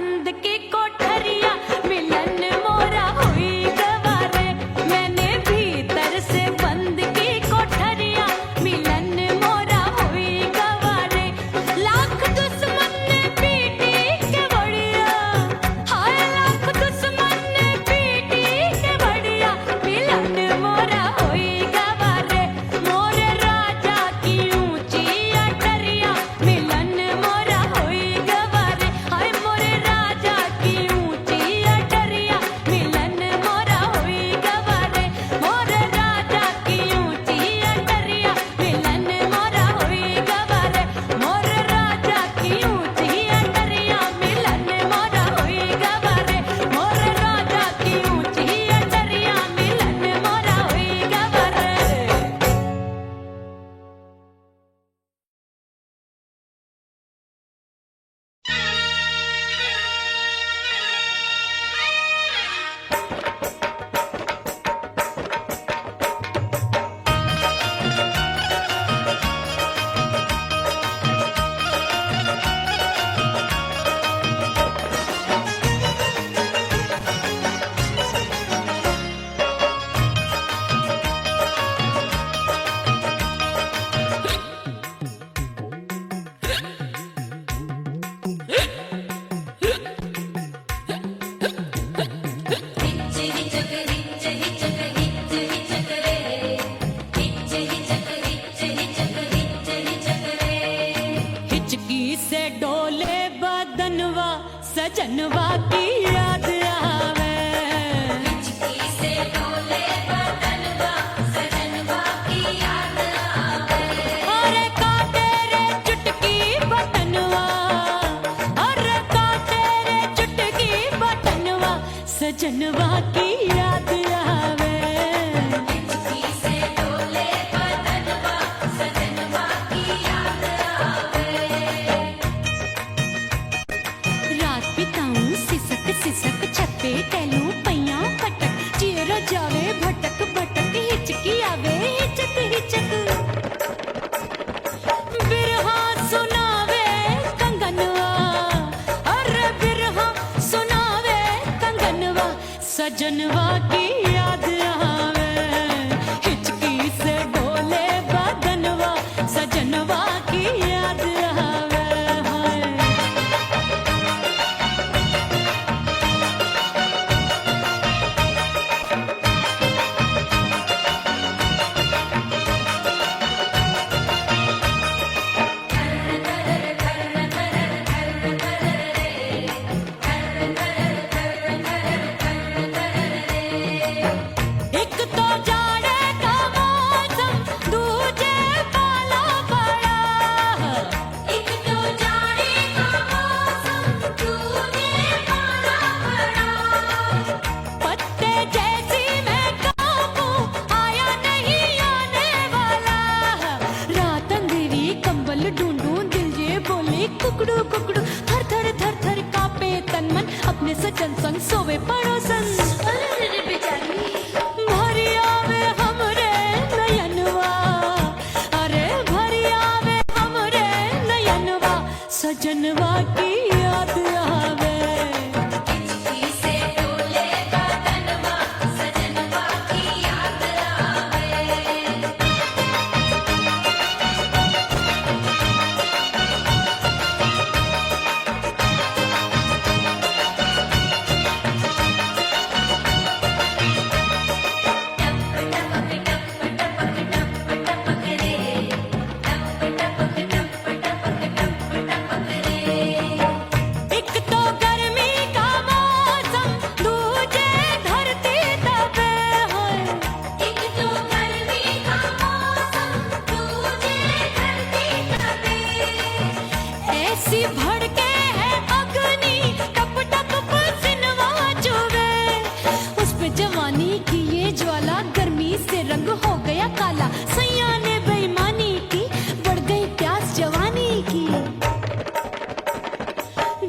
बंद की कोठरिया मिलन मोरा हुई गवारे। मैंने भीतर से बंद की कोठरिया मिलन मोरा हुई गवारे। लाख दुश्मन ने पीटी के बढ़िया, हाय लाख दुश्मन ने पीटी के बढ़िया मिलन मोरा हुई गवारे। मोरे राजा की ऊंची अटरिया मिलन मोरा हुई गवारे। हाय मोरे राजा की ऊंची अटरिया मिलन मोरा हुई गवारे। मोरे राजा की ऊंची अटरिया मिलन मोरा हुई गवारे। मोरे राजा की ऊंची अटरिया मिलन मोरा हुई गवारे। मोरे राजा की ऊंची अटरिया मिलन मोरा हुई गवारे। हिचकी से डोले बदनवा सजनवा की याद आवे। हिचकी से डोले बदनवा सजनवा की याद आवे। अरे का तेरे चुटकी बटनवा, अरे का तेरे चुटकी बटनवा सजनवा की याद आवे। हिचकी से डोले बदनवा सजनवा की याद आवे। रात बिताऊं सिसक सिसक छत पे टहलूं पैयां फटक चेहरा जावे भटक भटक हिचकी आवे हिचक हिचक। बिरहा सुनावे कंगनवा, अरे बिरहा सुनावे कंगनवा सजनवा की याद आवे। हिचकी से डोले बदनवा सजनवा की याद आवे। हाय एक तो जाड़े का मौसम दूजे पाला पड़ा। एक तो जाड़े का मौसम दूजे पाला पड़ा। पत्ते जैसी मैं काबू आया नहीं आने वाला। रात अंधेरी कंबल ढूंढूं दिल ये बोले कुकड़ू कुकड़ू। थर थर थर थर कांपे तन मन अपने सजन संग सोवे पड़ोसन। भरिया वे हमरे नयनवा, अरे भरिया वे हमरे नयनवा सजनवा की याद आवे। हिचकी से डोले बदनवा सजनवा की याद आवे। एक तो गर्मी का मौसम दूजे धरती तपे है। एक तो गर्मी का मौसम दूजे धरती तपे। ऐसी भड़के है अग्नि टप टप पसीनवा चुभे। उस पे जवानी की ये ज्वाला गर्मी से रंग हो गया काला। सैया ने बेईमानी की बढ़ गई प्यास जवानी की।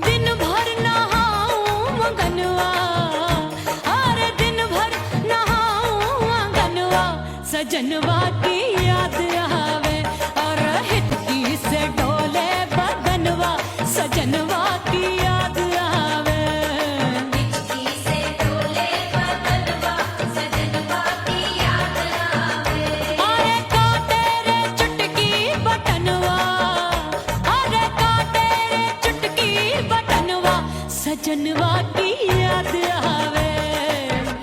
दिन भर नहाऊं आंगनवा, अरे दिन भर नहाऊं आंगनवा सजनवा की याद आवे। और हिचकी से डोले बदनवा सजनवा की याद आवे। सजनवा की याद आवे।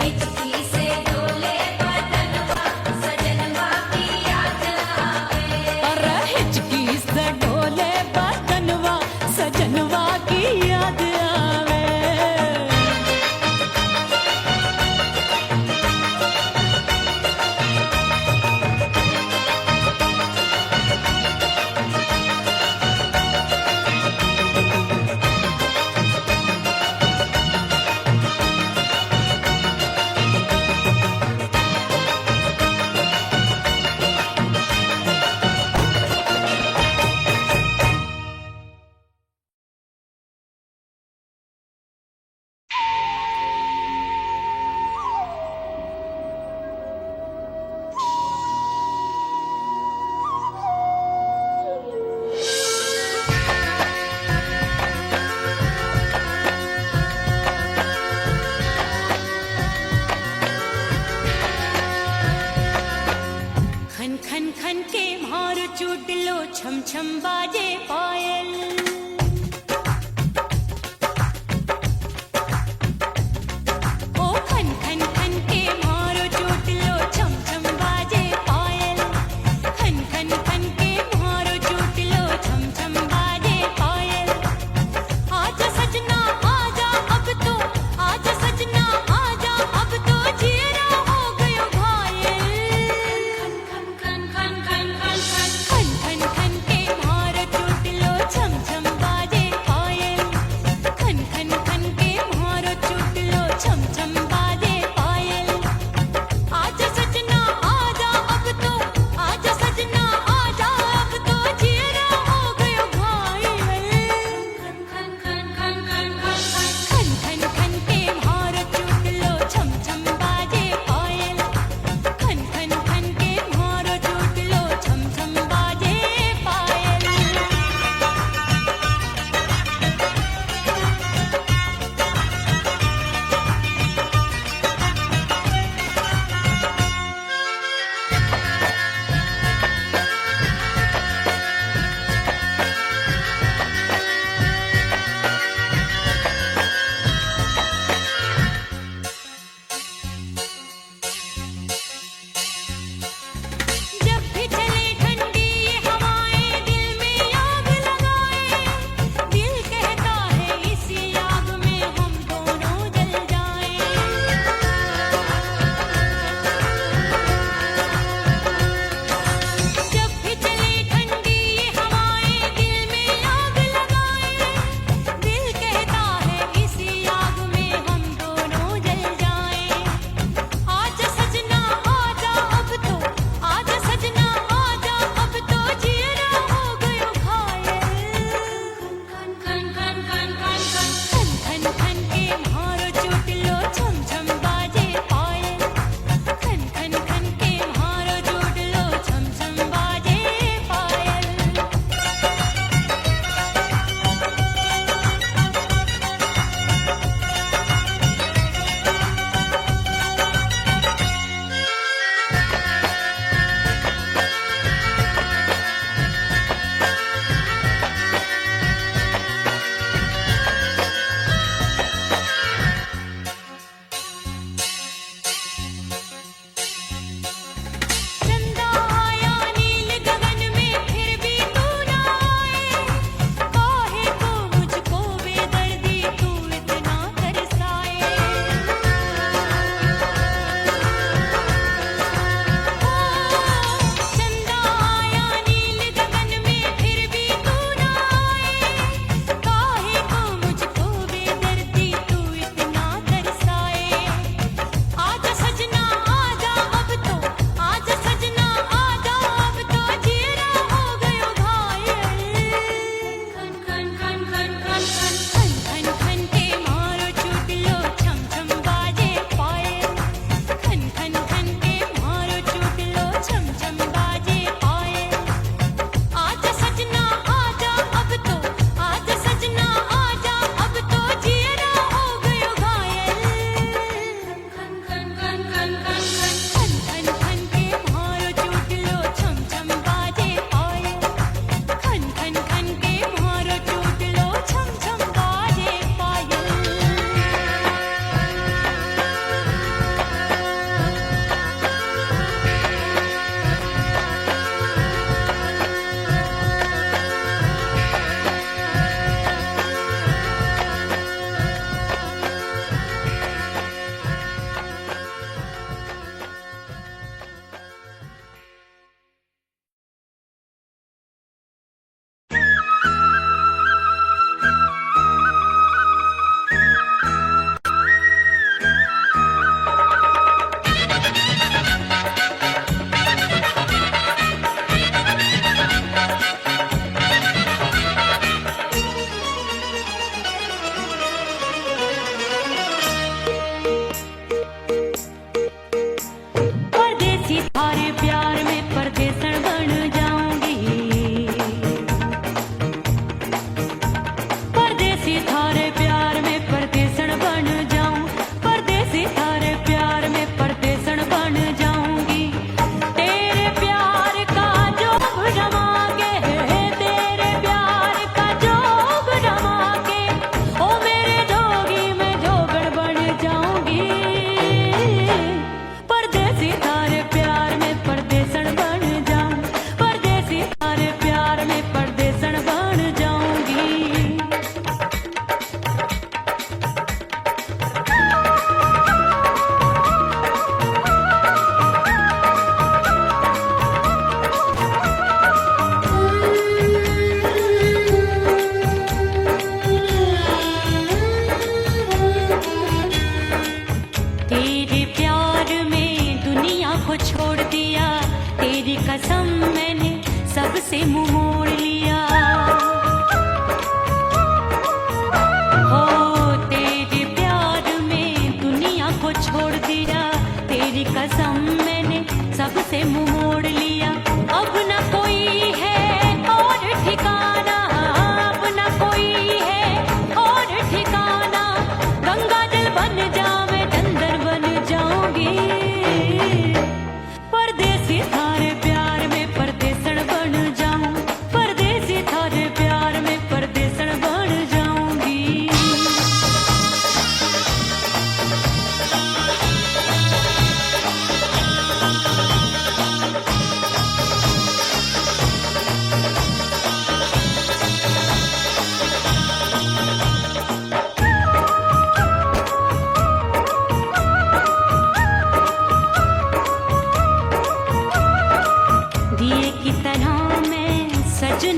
हिचकी से डोले बदनवा सजनवा की याद आवे। अरे हिचकी से डोले बदनवा सजनवा की याद आवे। खन खन खन के मार चुटलो छम छम बाजे पायल। ओ खन खन खन के मारो चुटलो छम छम बाजे पायल। खन खन खन के मारो चुटलो छम छम बाजे पायल। आजा सजना आजा अब तो, आजा सजना आजा अब तो जीरा हो गयो घायल। खन खन खन खन खन खन खन खन खन के मार चुटलो छम छम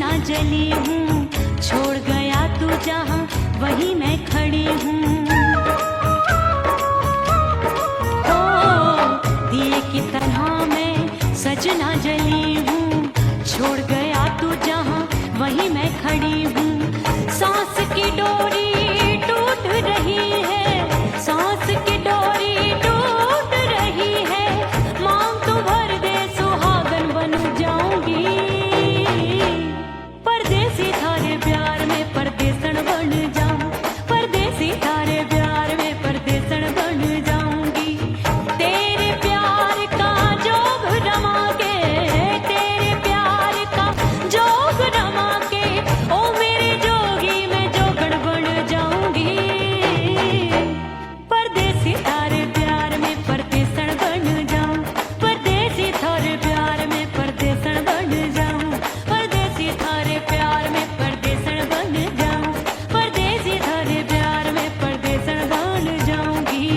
सजना जली हूँ, छोड़ गया तू जहाँ वहीं मैं खड़ी हूँ। ओ दिए की तरह मैं सजना जली हूँ, छोड़ गया तू जहाँ वहीं मैं खड़ी हूँ। सांस की डोरी टूट रही है, सांस की डोरी टूट रही है, मांग तू भर दे सुहागन बन जाऊंगी। परदेसी थारे प्यार में परदेसन बन जाऊं, परदेसी थारे प्यार में परदेसन बन जाऊंगी। तेरे प्यार का जोग रमा के, तेरे प्यार का जोग रमा के, ओ मेरे जोगी मैं जोगण बन जाऊंगी। परदेसी थारे प्यार में परदेसन बन जाऊं, परदेसी थारे प्यार में परदेसन बन जाऊं, परदेसी थारे प्यार में परदेसन बन जाऊं, परदेसी थारे प्यार में परदेसन बन जाऊंगी।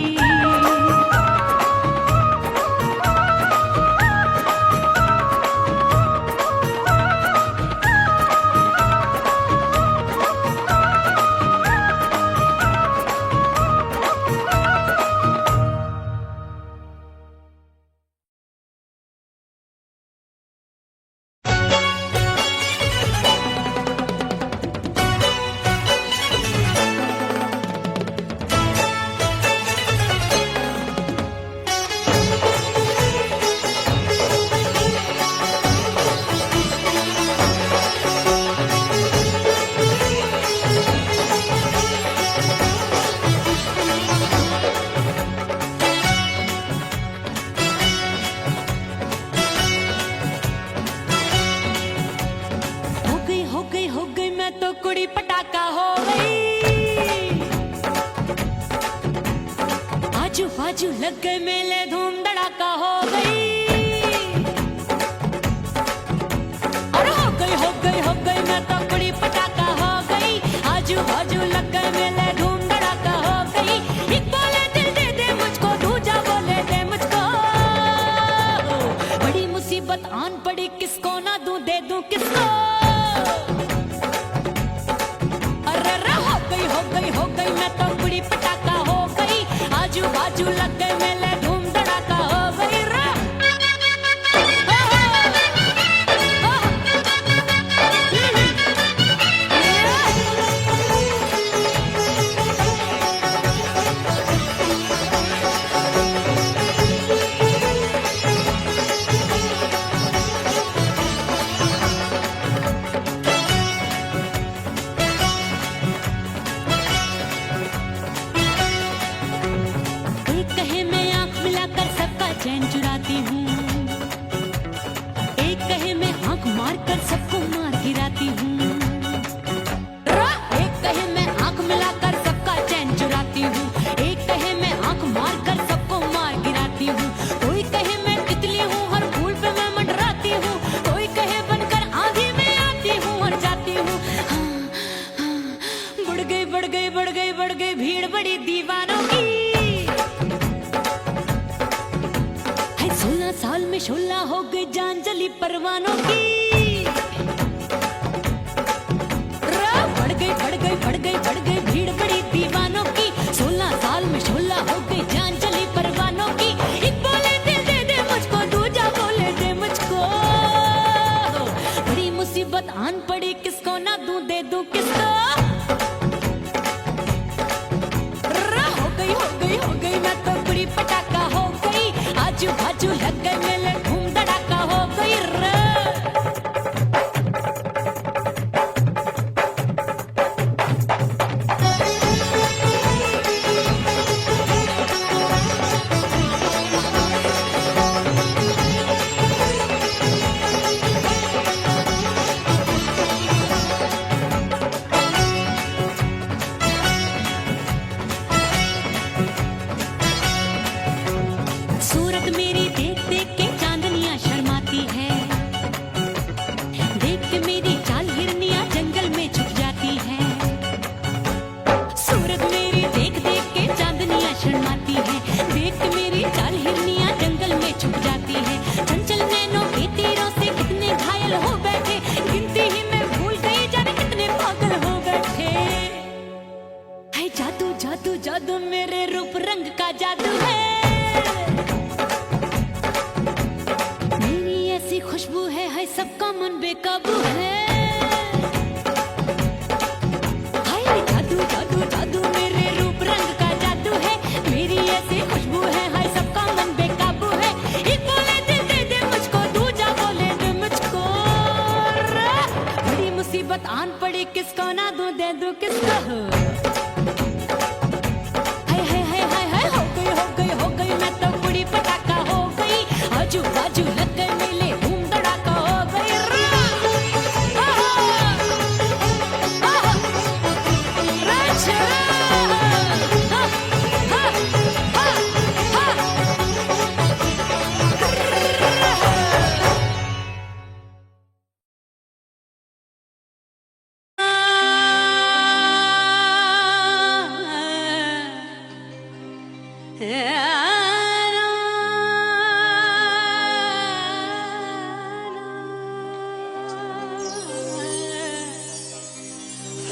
हो गई मैं तो कुड़ी पटाखा हो गई। आजू बाजू लग गए मेले धूम धड़ाका हो गई। और हो गई मैं तो कुड़ी पटाखा हो गई। आजू बाजू लग गए मेले धूम धड़ाका हो गई। एक बोले दिल दे दे मुझको, दूजा बोले दे मुझको। बड़ी मुसीबत आन पड़ी, किसको ना दूं दे दूं किसको। हो गई मैं तो कुड़ी पटाखा हो गई। आजू बाजू लग गए मेले धूम धड़ाका हो गई। चैन चुराती हूँ, एक कहे मैं आंख मार कर सबको मार गिराती हूँ। एक कहे मैं आंख मिलाकर सबका चैन चुराती हूँ, एक कहे मैं आंख मार कर सबको मार गिराती हूँ। कोई कहे मैं तितली हूँ, हर फूल पे मैं मंडराती हूँ। कोई कहे बनकर आंधी में आती हूँ और जाती हूँ। बढ़ गई भीड़ बड़ी दीवानों की। 16 साल में शोला हो गई जान जली परवानों की। बढ़ गई भीड़ बड़ी दीवानों की। 16 साल में शोला हो गई जान जली परवानों की। एक बोले दिल दे दे मुझको, दूजा बोले दे मुझको। बड़ी मुसीबत आन पड़ी, किसको ना दूं दे दूं किसको। हो गई मैं तो कुड़ी पटाखा हो गई। आजू बाजू लग गए मेले धूम धड़ाका हो गई। सूरत मेरी देखते जादू मेरे रूप रंग का जादू है। मेरी ऐसी खुशबू है सबका मन बेकाबू है। हाय जादू जादू जादू मेरे रूप रंग का जादू है। मेरी ऐसी खुशबू है हाय सबका मन बेकाबू है। एक बोले दिल दे दे मुझको, दूजा बोले दे मुझको। बड़ी मुसीबत आन पड़ी, किसको ना दूं दे दूं किसको। हो गई मैं तो बुढ़ी पटाखा हो गई। आजू बाजू लग गए मेले, धूम धड़ाका हो गई।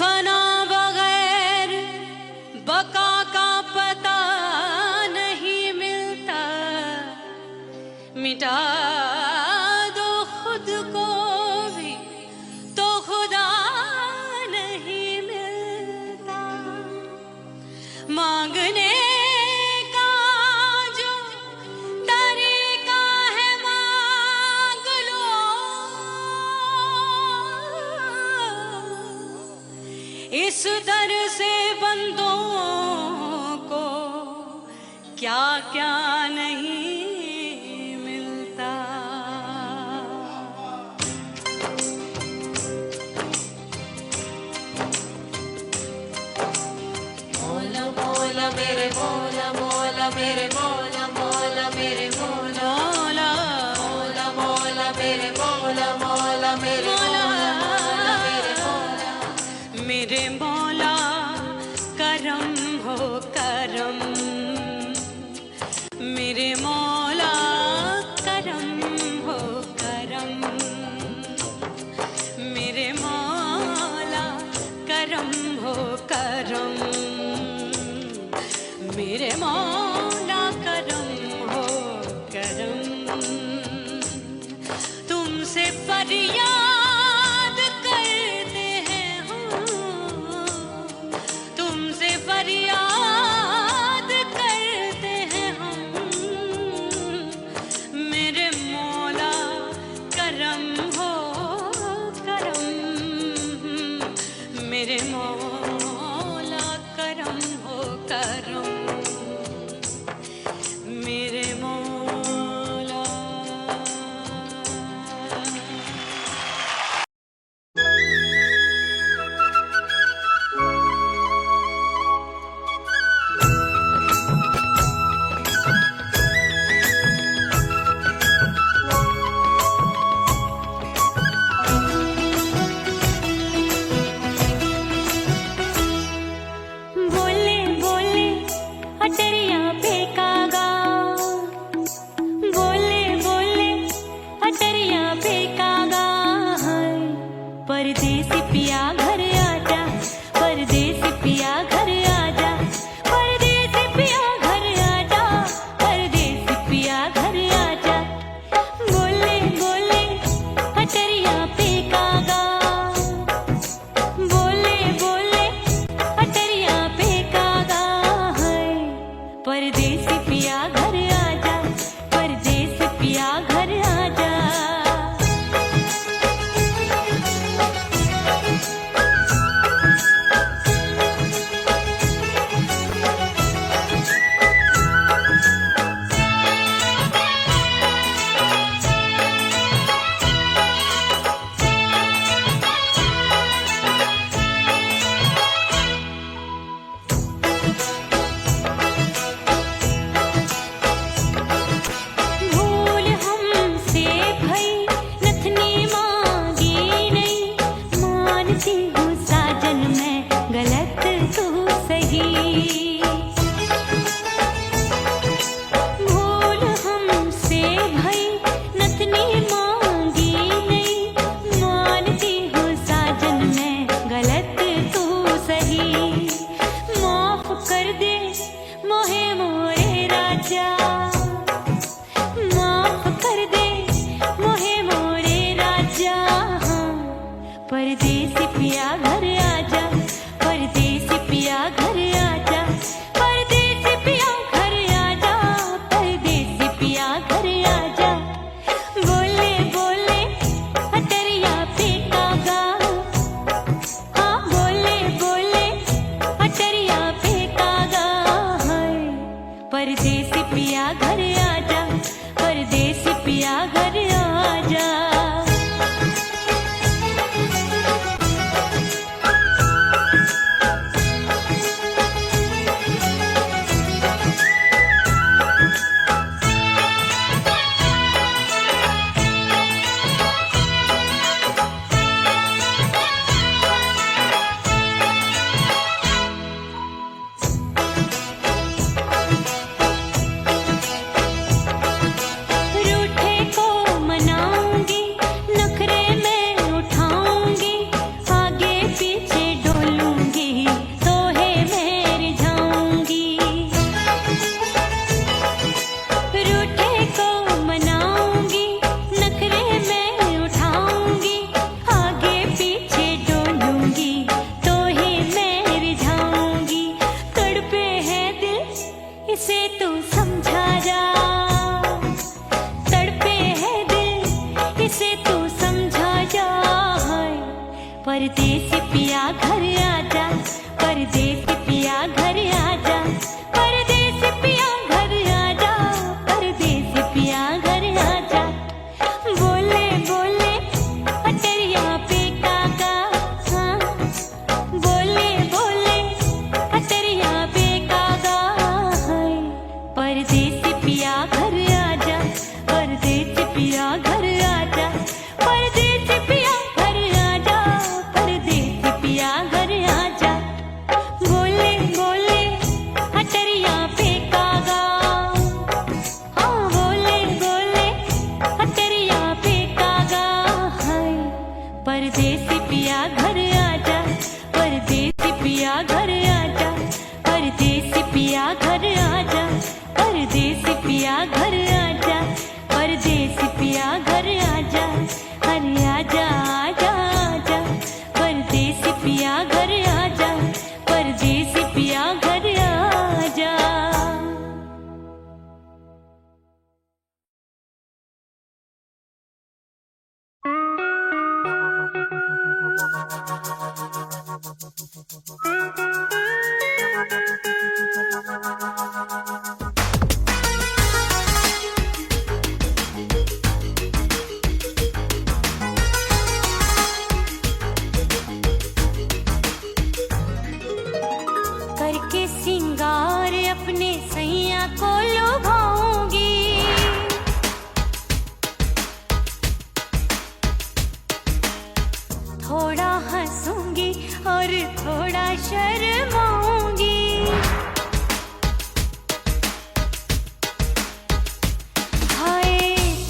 फना बगैर बका का पता नहीं मिलता। मिटा दो खुद को भी तो खुदा नहीं मिलता। मांगने का जो तरीका है मांग लो। इस दर से बंदों को क्या क्या नहीं मिलता। मौला मौला मेरे मौला मौला मेरे मौला मौला मेरे मौला मौला मौला मेरे मौला मौला मेरे मौला मेरे मौला। मेरे मौला करम हो करम। मेरे मौला करम हो करम। मेरे मौला करम हो करम। मेरे मौला करम हो करम। तुमसे फरियाद करते हैं हम, तुमसे फरियाद करते हैं हम। मेरे मौला करम हो करम। मेरे मौला करम हो करम। मेरे मौला। बोले बोले अटरिया फेंकागा। बोले बोले अटरिया फेंकागा। परदेसी पिया घर आजा, परदेसी पिया घर आजा। परदेसी पिया घर आजा, परदेसी पिया घर आजा। बोले बोले अटरिया फेंकागा। बोले बोले अटरिया फेंकागा। परदेसी पिया घर आजा, परदेसी पिया घर आजा। भूल हमसे भई नथनी मांगी नहीं। मानती हूँ साजन मैं गलत तू सही। भूल हमसे भई नथनी मांगी नहीं। मानती हूँ साजन मैं गलत तू सही। माफ कर दे पिया घर आजा, परदेसी पिया घर आजा, परदेसी पिया घर आजा, परदेसी पिया घर आजा। बोले बोले अटरिया पे कागा, हाँ बोले बोले अटरिया पे कागा है। परदेसी पिया घर आजा, परदेसी पिया घर आजा। रूठे को मनाऊंगी, नखरे में उठाऊंगी, आगे पीछे डोलूंगी, तोहे में रिझाऊंगी। रूठे को मनाऊंगी, नखरे में उठाऊंगी, आगे पीछे डोलूंगी, तोहे में रिझाऊंगी। तड़पे है दिल इसे तू समझा जा, तड़पे है दिल इसे तू समझा जा है। परदेसी पिया घर आजा, परदेसी पिया घर आजा, परदेसी पिया घर आजा, परदेसी पिया घर आजा। बोले बोले अटरिया पे कागा, हाँ बोले बोले अटरिया पे कागा है। परदेसी पिया घर आजा, परदेसी पिया घर आजा, परदेसी पिया घर आजा, परदेसी पिया घर आजा। बोले बोले अटरिया पे कागा, हाँ बोले बोले अटरिया पे कागा है। परदेसी पिया घर आजा, परदेसी पिया घर आजा, परदेसी पिया घर आजा, परदेसी पिया घर आजा, परदेसी पिया घर आजा। अरे आजा आजा आजा, परदेसी पिया घर आजा, परदेसी पिया घर आजा। करके सिंगार अपने सैया को लुभाऊंगी, थोड़ा हंसूंगी और थोड़ा शर्माऊंगी। हाय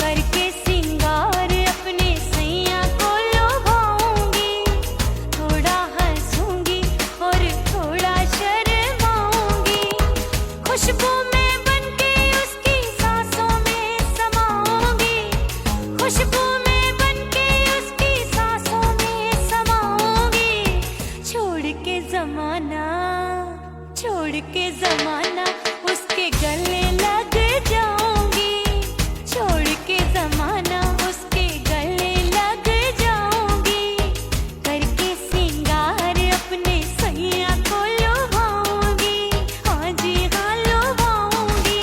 करके सिंगार अपने सैया को लुभाऊंगी, थोड़ा हंसूंगी और थोड़ा शर्माऊंगी। खुशबू में बनके उसकी सांसों में समाऊंगी, खुशबू में बनके उसकी सांसों में समाऊंगी। छोड़ के जमाना, छोड़ के जमाना उसके गले लग जाऊंगी, छोड़ के जमाना उसके गले लग जाऊंगी। करके सिंगार अपने सैया को लुभाऊंगी, हाँ जी हाँ लुभाऊंगी।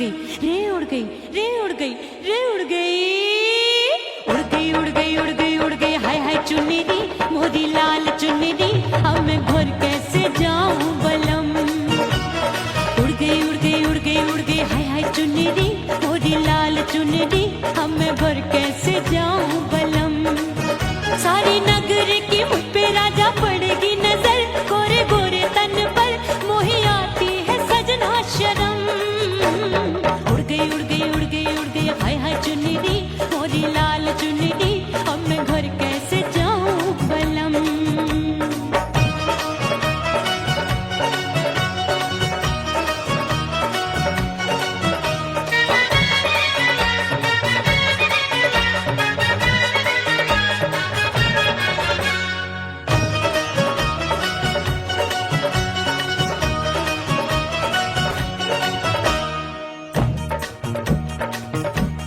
गई रे उड़ गई रे उड़ गई रे उड़ गई उड़ गई उड़ गई उड़ गई उड़ गई हाय हाय चुनरी मोरी लाल चुनरी अब मैं घर कैसे जाऊं बलम उड़ गई उड़ गई उड़ गई उड़ गई हाय हाय चुनरी मोरी लाल चुनरी अब मैं घर कैसे जाऊं बलम सारी नगर की मुझ पे राजा पड़ेगी नजर गोरे गोरे तन पर मोही आती है सजना शर्म उड़ गई उड़ गई उड़ गई उड़ गई हाय हाय चुनरी मोरी लाल चुनरी अब मैं घर कैसे जाऊं बलम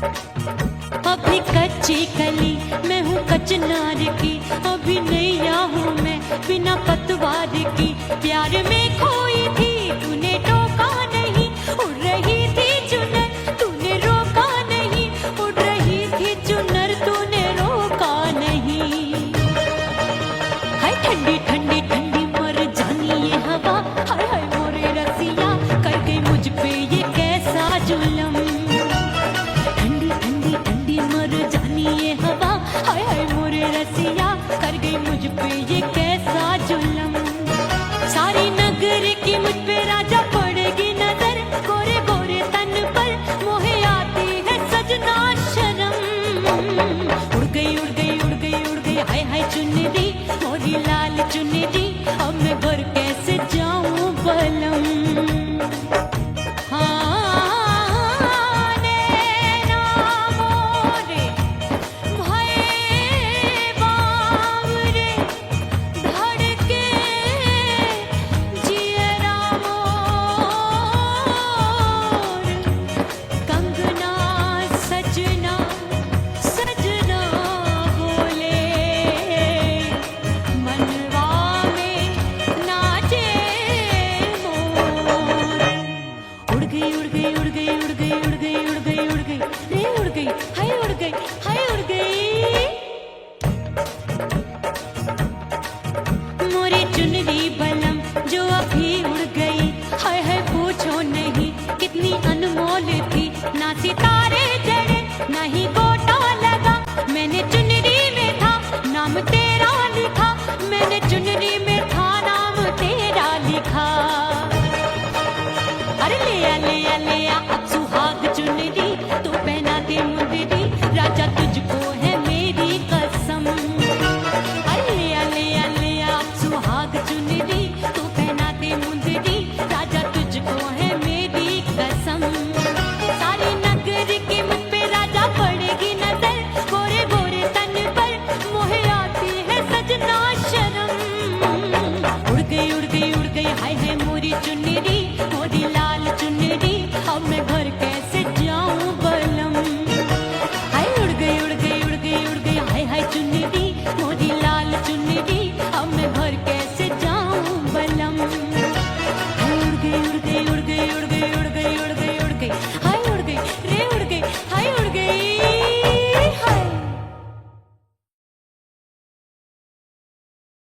अभी कच्ची कली मैं हूँ कचनार की अभी नैया हूँ मैं बिना पतवार की प्यार में खोई थी तूने टोका नहीं उड़ रही थी चुनर तूने रोका नहीं उड़ रही थी चुनर तूने रोका नहीं हाय ठंडी ठंडी ठंडी मर जानी ये हवा हाय हाय मोरे रसिया कर गई मुझ पे ये कैसा जुलम ठंडी ठंडी ठंडी मर जानी ये हवा हाय हाय मोरे रसिया कर गई मुझ पे ये कैसा जुलम सारी नगर की मुझ पे राजा पड़ेगी नजर गोरे गोरे तन पर मोहे आती है सजना शर्म उड़ गई उड़ गई उड़ गई उड़ गई हाय हाय चुनरी मोरी लाल चुनरी अब मैं घर कैसे जाऊं बलम चुनरी बलम जो अभी उड़ गई हाय हाय पूछो नहीं कितनी अनमोल थी ना सितारा